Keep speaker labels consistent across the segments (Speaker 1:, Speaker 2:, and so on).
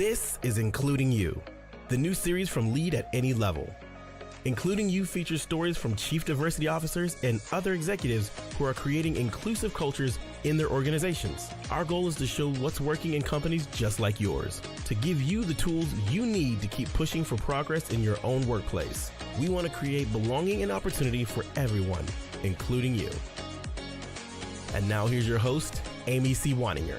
Speaker 1: This is Including You, the new series from Lead at Any Level. Including You features stories from chief diversity officers and other executives who are creating inclusive cultures in their organizations. Our goal is to show what's working in companies just like yours, to give you the tools you need to keep pushing for progress in your own workplace. We want to create belonging and opportunity for everyone, including you. And now here's your host, Amy C. Waninger.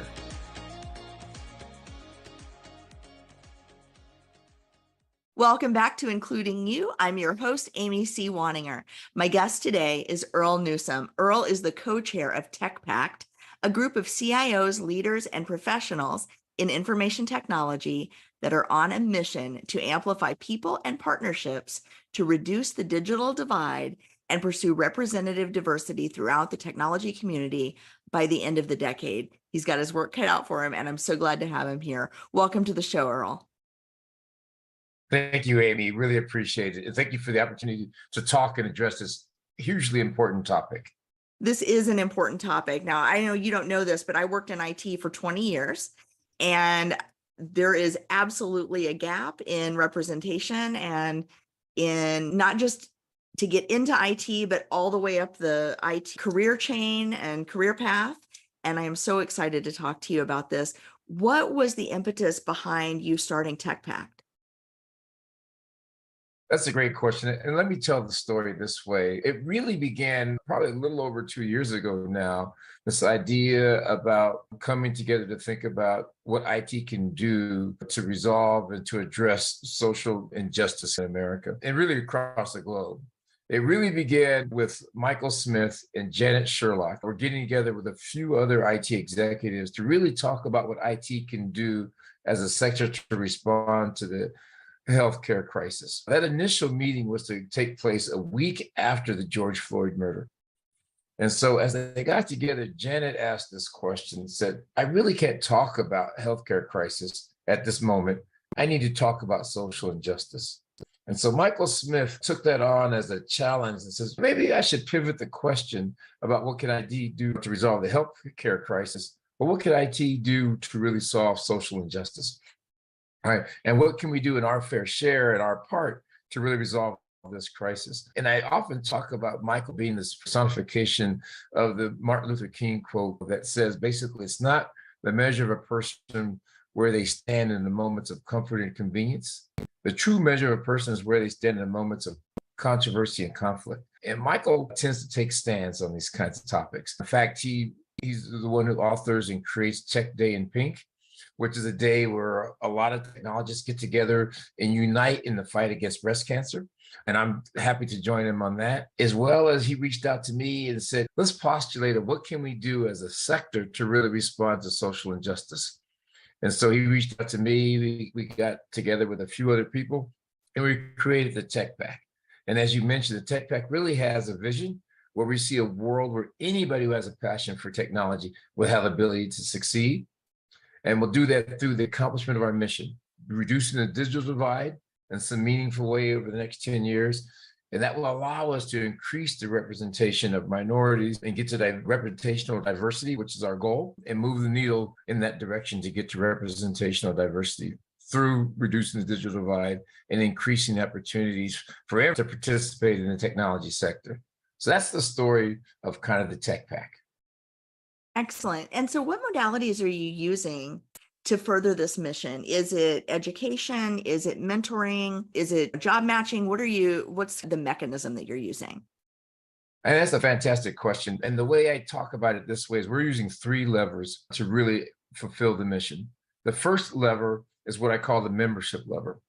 Speaker 2: Welcome back to Including You. I'm your host, Amy C. Waninger. My guest today is Earl Newsome. Earl is the co-chair of TechPact, a group of CIOs, leaders, and professionals in information technology that are on a mission to amplify people and partnerships to reduce the digital divide and pursue representative diversity throughout the technology community by the end of the decade. He's got his work cut out for him, and I'm so glad to have him here. Welcome to the show, Earl.
Speaker 3: Thank you, Amy. Really appreciate it. And thank you for the opportunity to talk and address this hugely important topic.
Speaker 2: This is an important topic. Now, I know you don't know this, but I worked in IT for 20 years, and there is absolutely a gap in representation and in not just to get into IT, but all the way up the IT career chain and career path. And I am so excited to talk to you about this. What was the impetus behind you starting TechPact?
Speaker 3: That's a great question. And let me tell the story this way. It really began probably a little over 2 years ago now, this idea about coming together to think about what IT can do to resolve and to address social injustice in America and really across the globe. It really began with Michael Smith and Janet Sherlock. We're getting together with a few other IT executives to really talk about what IT can do as a sector to respond to the healthcare crisis. That initial meeting was to take place a week after the George Floyd murder. And so as they got together, Janet asked this question, said, I really can't talk about healthcare crisis at this moment. I need to talk about social injustice. And so Michael Smith took that on as a challenge and says, maybe I should pivot the question about what can IT do to resolve the healthcare crisis, but what can IT do to really solve social injustice? All right. And what can we do in our fair share and our part to really resolve this crisis? And I often talk about Michael being this personification of the Martin Luther King quote that says, basically, it's not the measure of a person where they stand in the moments of comfort and convenience. The true measure of a person is where they stand in the moments of controversy and conflict. And Michael tends to take stands on these kinds of topics. In fact, he's the one who authors and creates Tech Day in Pink, which is a day where a lot of technologists get together and unite in the fight against breast cancer. And I'm happy to join him on that, as well as he reached out to me and said, let's postulate what can we do as a sector to really respond to social injustice. And so he reached out to me, we got together with a few other people, and we created the TechPact. And as you mentioned, the TechPact really has a vision where we see a world where anybody who has a passion for technology will have the ability to succeed. And we'll do that through the accomplishment of our mission, reducing the digital divide in some meaningful way over the next 10 years. And that will allow us to increase the representation of minorities and get to that representational diversity, which is our goal, and move the needle in that direction to get to representational diversity through reducing the digital divide and increasing opportunities for everyone to participate in the technology sector. So that's the story of kind of the TechPact.
Speaker 2: Excellent. And so what modalities are you using to further this mission? Is it education? Is it mentoring? Is it job matching? What's the mechanism that you're using?
Speaker 3: And that's a fantastic question. And the way I talk about it this way is we're using 3 levers to really fulfill the mission. The first lever is what I call the membership lever.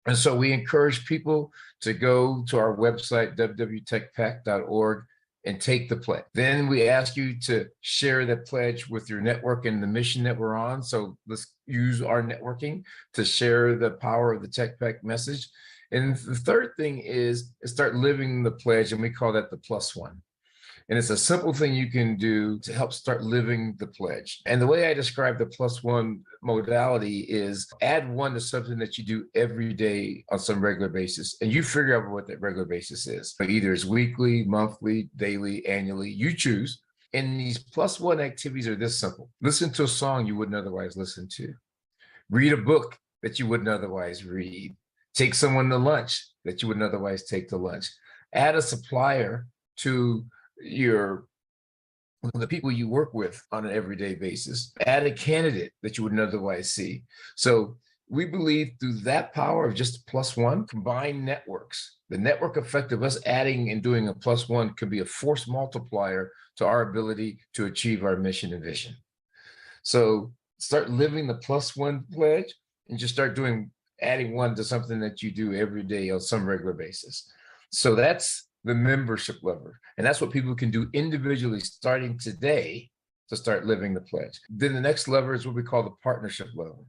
Speaker 3: And so we encourage people to go to our website, www.techpact.org, and take the pledge. Then we ask you to share that pledge with your network and the mission that we're on. So let's use our networking to share the power of the TechPact message. And the third thing is start living the pledge, and we call that the +1. And it's a simple thing you can do to help start living the pledge. And the way I describe the +1 modality is add 1 to something that you do every day on some regular basis. And you figure out what that regular basis is. But either it's weekly, monthly, daily, annually, you choose. And these +1 activities are this simple. Listen to a song you wouldn't otherwise listen to. Read a book that you wouldn't otherwise read. Take someone to lunch that you wouldn't otherwise take to lunch. Add a supplier to the people you work with on an everyday basis. Add a candidate that you wouldn't otherwise see. So we believe through that power of just a plus one, combined networks, the network effect of us adding and doing a plus one could be a force multiplier to our ability to achieve our mission and vision. So start living the plus one pledge and just start adding one to something that you do every day on some regular basis. So that's the membership lever. And that's what people can do individually starting today to start living the pledge. Then the next lever is what we call the partnership lever.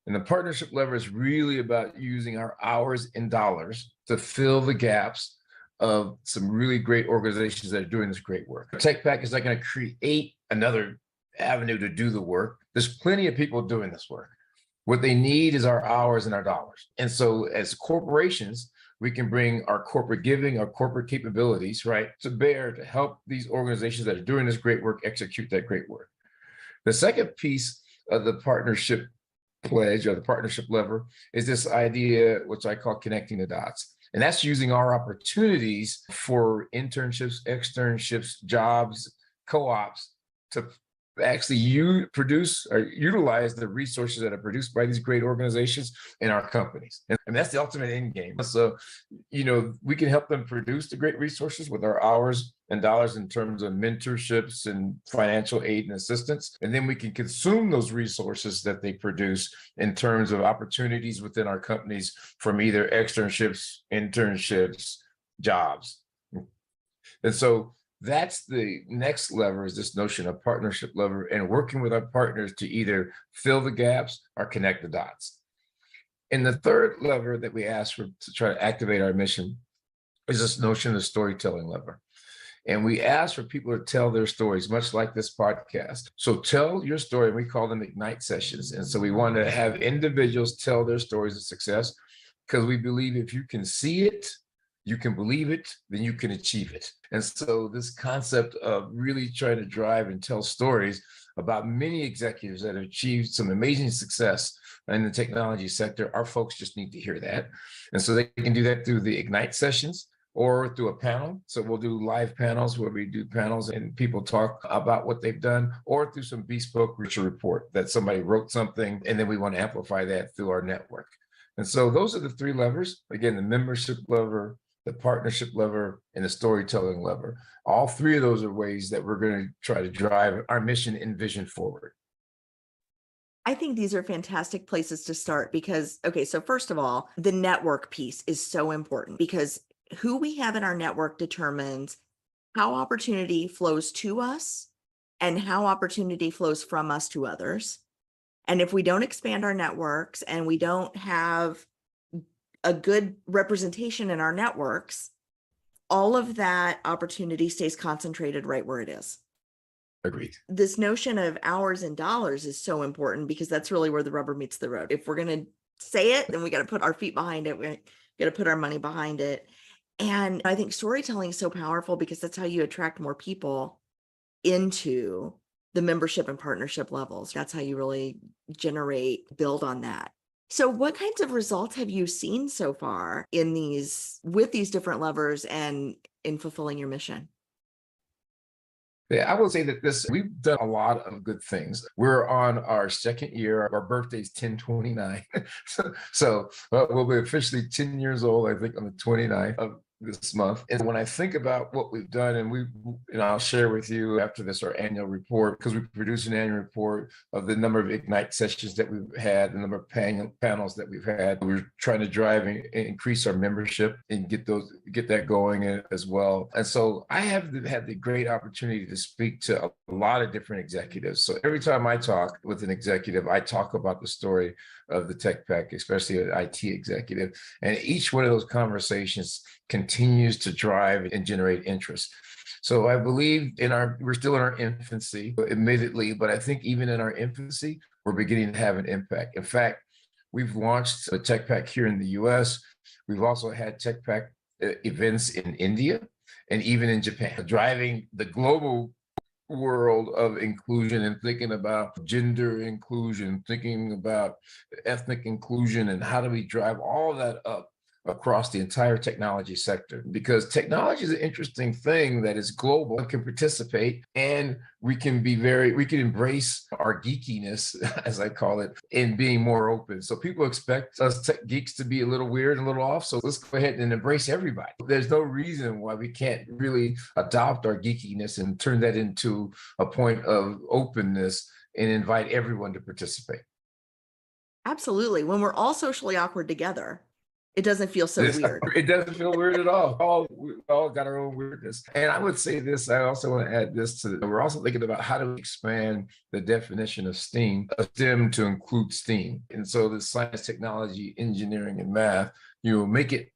Speaker 3: And the partnership lever is really about using our hours and dollars to fill the gaps of some really great organizations that are doing this great work. TechPact is not going to create another avenue to do the work. There's plenty of people doing this work. What they need is our hours and our dollars. And so as corporations, we can bring our corporate giving, our corporate capabilities, right, to bear to help these organizations that are doing this great work execute that great work. The second piece of the partnership pledge or the partnership lever is this idea, which I call connecting the dots. And that's using our opportunities for internships, externships, jobs, co-ops to actually produce or utilize the resources that are produced by these great organizations in our companies. And that's the ultimate end game. So, we can help them produce the great resources with our hours and dollars in terms of mentorships and financial aid and assistance. And then we can consume those resources that they produce in terms of opportunities within our companies from either externships, internships, jobs. And so that's the next lever, is this notion of partnership lever and working with our partners to either fill the gaps or connect the dots. And the third lever that we ask for to try to activate our mission is this notion of storytelling lever. And we ask for people to tell their stories, much like this podcast. So tell your story. We call them Ignite sessions. And so we want to have individuals tell their stories of success, because we believe if you can see it, you can believe it, then you can achieve it. And so this concept of really trying to drive and tell stories about many executives that have achieved some amazing success in the technology sector, our folks just need to hear that. And so they can do that through the Ignite sessions or through a panel. So we'll do live panels where we do panels and people talk about what they've done, or through some bespoke research report that somebody wrote something, and then we want to amplify that through our network. And so those are the three levers. Again, the membership lever, the partnership lever, and the storytelling lever. All three of those are ways that we're going to try to drive our mission and vision forward.
Speaker 2: I think these are fantastic places to start because, so first of all, the network piece is so important because who we have in our network determines how opportunity flows to us and how opportunity flows from us to others. And if we don't expand our networks and we don't have a good representation in our networks, all of that opportunity stays concentrated right where it is.
Speaker 3: Agreed.
Speaker 2: This notion of hours and dollars is so important because that's really where the rubber meets the road. If we're going to say it, then we got to put our feet behind it. We got to put our money behind it. And I think storytelling is so powerful because that's how you attract more people into the membership and partnership levels. That's how you really build on that. So what kinds of results have you seen so far with these different levers and in fulfilling your mission?
Speaker 3: Yeah, I will say that we've done a lot of good things. We're on our second year. Our birthday's 10/29. so we'll be officially 10 years old, I think, on the 29th of this month. And when I think about what we've done, and I'll share with you after this our annual report, because we produce an annual report of the number of Ignite sessions that we've had, the number of panels that we've had. We're trying to drive and increase our membership and get that going as well. And so I have had the great opportunity to speak to a lot of different executives. So every time I talk with an executive, I talk about the story of the TechPact, especially an IT executive. And each one of those conversations continues to drive and generate interest. So I believe we're still in our infancy, admittedly, but I think even in our infancy, we're beginning to have an impact. In fact, we've launched a TechPact here in the US. We've also had TechPact events in India and even in Japan, driving the global world of inclusion and thinking about gender inclusion, thinking about ethnic inclusion, and how do we drive all that up across the entire technology sector, because technology is an interesting thing that is global and can participate, and we can embrace our geekiness, as I call it, in being more open. So people expect us tech geeks to be a little weird and a little off. So let's go ahead and embrace everybody. There's no reason why we can't really adopt our geekiness and turn that into a point of openness and invite everyone to participate.
Speaker 2: Absolutely. When we're all socially awkward together, it doesn't feel so weird.
Speaker 3: It doesn't feel weird at all. We all got our own weirdness. And I would say this, I also want to add this we're also thinking about how to expand the definition of STEM to include STEAM. And so the science, technology, engineering, and math, make it,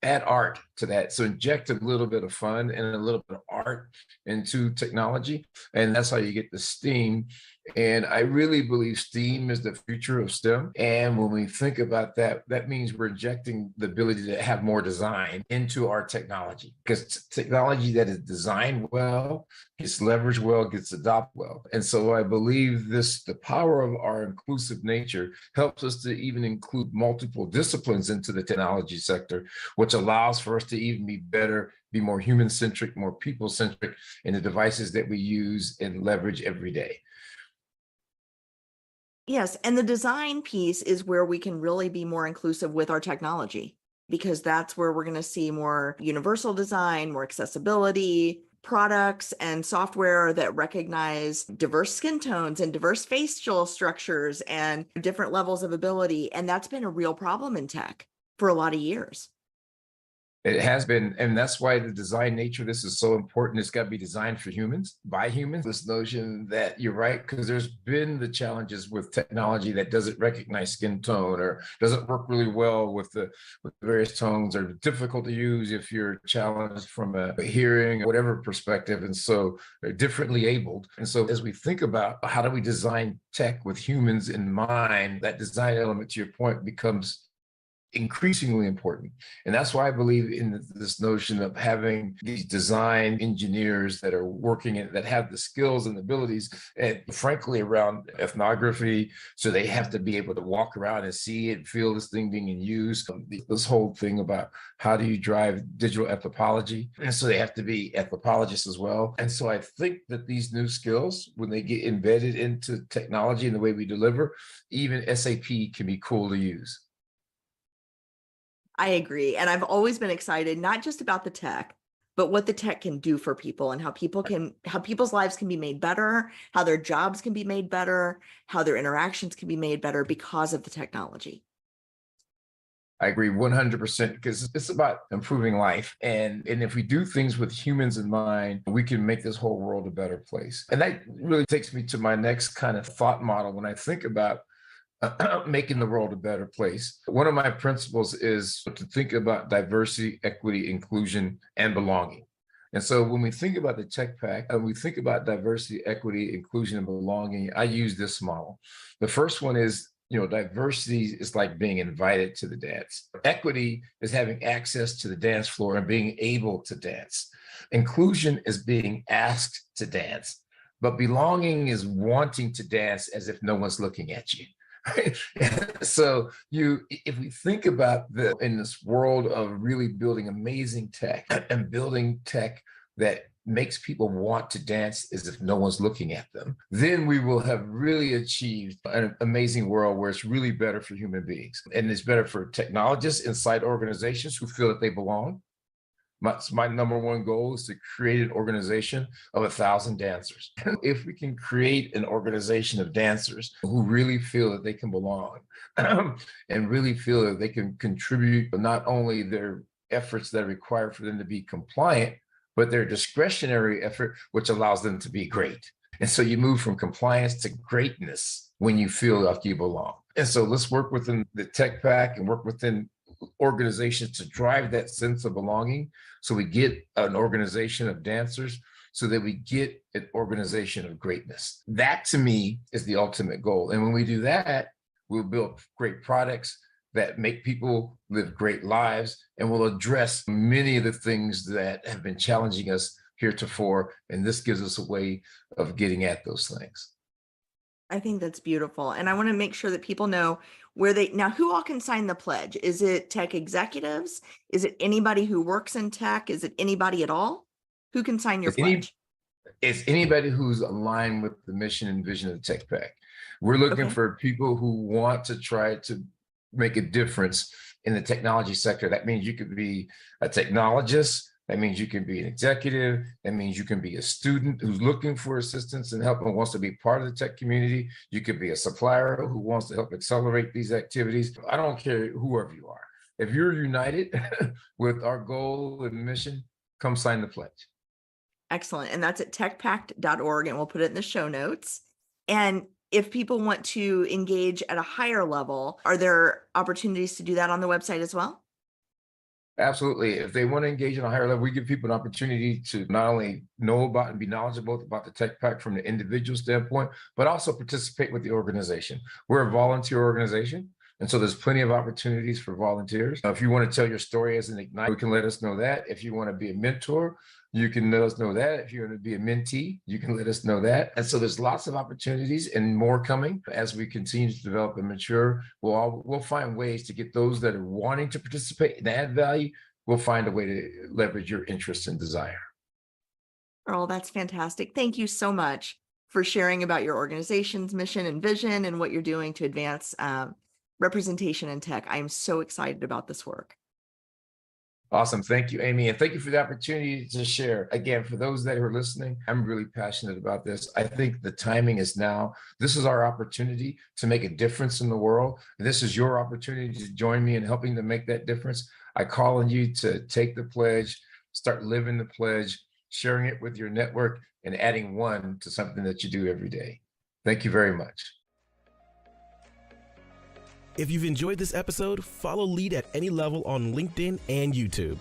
Speaker 3: add art to that. So inject a little bit of fun and a little bit of art into technology. And that's how you get the STEAM. And I really believe STEAM is the future of STEM. And when we think about that, that means we're injecting the ability to have more design into our technology, because technology that is designed well, gets leveraged well, gets adopted well. And so I believe the power of our inclusive nature helps us to even include multiple disciplines into the technology sector, which allows for us to even be better, be more human-centric, more people-centric in the devices that we use and leverage every day.
Speaker 2: Yes, and the design piece is where we can really be more inclusive with our technology, because that's where we're going to see more universal design, more accessibility, products and software that recognize diverse skin tones and diverse facial structures and different levels of ability. And that's been a real problem in tech for a lot of years.
Speaker 3: It has been, and that's why the design nature of this is so important. It's got to be designed for humans, by humans. This notion that you're right, because there's been the challenges with technology that doesn't recognize skin tone or doesn't work really well with the various tones, or difficult to use if you're challenged from a hearing or whatever perspective. And so they're differently abled. And so as we think about how do we design tech with humans in mind, that design element, to your point, becomes increasingly important. And that's why I believe in this notion of having these design engineers that are working in, that have the skills and abilities, and frankly around ethnography, so they have to be able to walk around and see it, feel this thing being in use. This whole thing about how do you drive digital anthropology, and so they have to be anthropologists as well. And so I think that these new skills, when they get embedded into technology and the way we deliver, even SAP can be cool to use.
Speaker 2: I agree. And I've always been excited, not just about the tech, but what the tech can do for people, and how people's lives can be made better, how their jobs can be made better, how their interactions can be made better because of the technology.
Speaker 3: I agree 100%, because it's about improving life. And if we do things with humans in mind, we can make this whole world a better place. And that really takes me to my next kind of thought model when I think about making the world a better place. One of my principles is to think about diversity, equity, inclusion, and belonging. And so when we think about the TechPact and we think about diversity, equity, inclusion, and belonging, I use this model. The first one is, diversity is like being invited to the dance. Equity is having access to the dance floor and being able to dance. Inclusion is being asked to dance. But belonging is wanting to dance as if no one's looking at you. So if we think about in this world of really building amazing tech and building tech that makes people want to dance as if no one's looking at them, then we will have really achieved an amazing world where it's really better for human beings. And it's better for technologists inside organizations who feel that they belong. My number one goal is to create an organization of 1,000 dancers. If we can create an organization of dancers who really feel that they can belong and really feel that they can contribute not only their efforts that are required for them to be compliant, but their discretionary effort, which allows them to be great. And so you move from compliance to greatness when you feel like you belong. And so let's work within the TechPact and work within organizations to drive that sense of belonging, so we get an organization of dancers, so that we get an organization of greatness. That to me is the ultimate goal. And when we do that, we'll build great products that make people live great lives, and will address many of the things that have been challenging us heretofore. And this gives us a way of getting at those things.
Speaker 2: I think that's beautiful. And I want to make sure that people know who all can sign the pledge? Is it tech executives? Is it anybody who works in tech? Is it anybody at all? Who can sign your pledge?
Speaker 3: It's anybody who's aligned with the mission and vision of the TechPact. We're looking for people who want to try to make a difference in the technology sector. That means you could be a technologist. That means you can be an executive. That means you can be a student who's looking for assistance and help and wants to be part of the tech community. You could be a supplier who wants to help accelerate these activities. I don't care whoever you are. If you're united with our goal and mission, come sign the pledge.
Speaker 2: Excellent. And that's at techpact.org, and we'll put it in the show notes. And if people want to engage at a higher level, are there opportunities to do that on the website as well?
Speaker 3: Absolutely. If they want to engage on a higher level, we give people an opportunity to not only know about and be knowledgeable about the TechPact from the individual standpoint, but also participate with the organization. We're a volunteer organization. And so there's plenty of opportunities for volunteers. If you want to tell your story as an Ignite, you can let us know that. If you want to be a mentor, you can let us know that. If you want to be a mentee, you can let us know that. And so there's lots of opportunities and more coming as we continue to develop and mature. We'll find ways to get those that are wanting to participate and add value. We'll find a way to leverage your interest and desire.
Speaker 2: Earl, that's fantastic. Thank you so much for sharing about your organization's mission and vision and what you're doing to advance representation in tech. I am so excited about this work.
Speaker 3: Awesome. Thank you, Amy. And thank you for the opportunity to share. Again, for those that are listening, I'm really passionate about this. I think the timing is now. This is our opportunity to make a difference in the world. This is your opportunity to join me in helping to make that difference. I call on you to take the pledge, start living the pledge, sharing it with your network, and adding one to something that you do every day. Thank you very much.
Speaker 1: If you've enjoyed this episode, follow Lead at Any Level on LinkedIn and YouTube.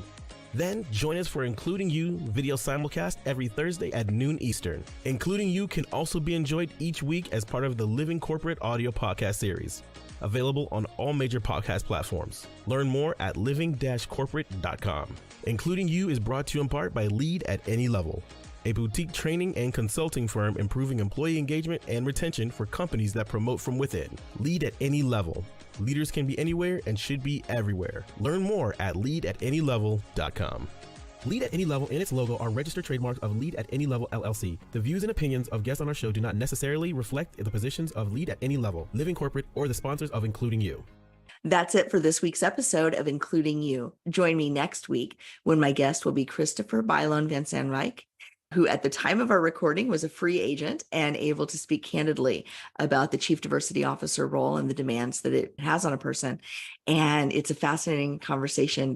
Speaker 1: Then join us for Including You video simulcast every Thursday at noon Eastern. Including You can also be enjoyed each week as part of the Living Corporate audio podcast series, available on all major podcast platforms. Learn more at living-corporate.com. Including You is brought to you in part by Lead at Any Level, a boutique training and consulting firm improving employee engagement and retention for companies that promote from within. Lead at Any Level. Leaders can be anywhere and should be everywhere. Learn more at leadatanylevel.com. Lead at Any Level and its logo are registered trademarks of Lead at Any Level LLC. The views and opinions of guests on our show do not necessarily reflect the positions of Lead at Any Level, Living Corporate, or the sponsors of Including You.
Speaker 2: That's it for this week's episode of Including You. Join me next week when my guest will be Christopher Bylon Van Sandwyk, who at the time of our recording was a free agent and able to speak candidly about the chief diversity officer role and the demands that it has on a person. And it's a fascinating conversation.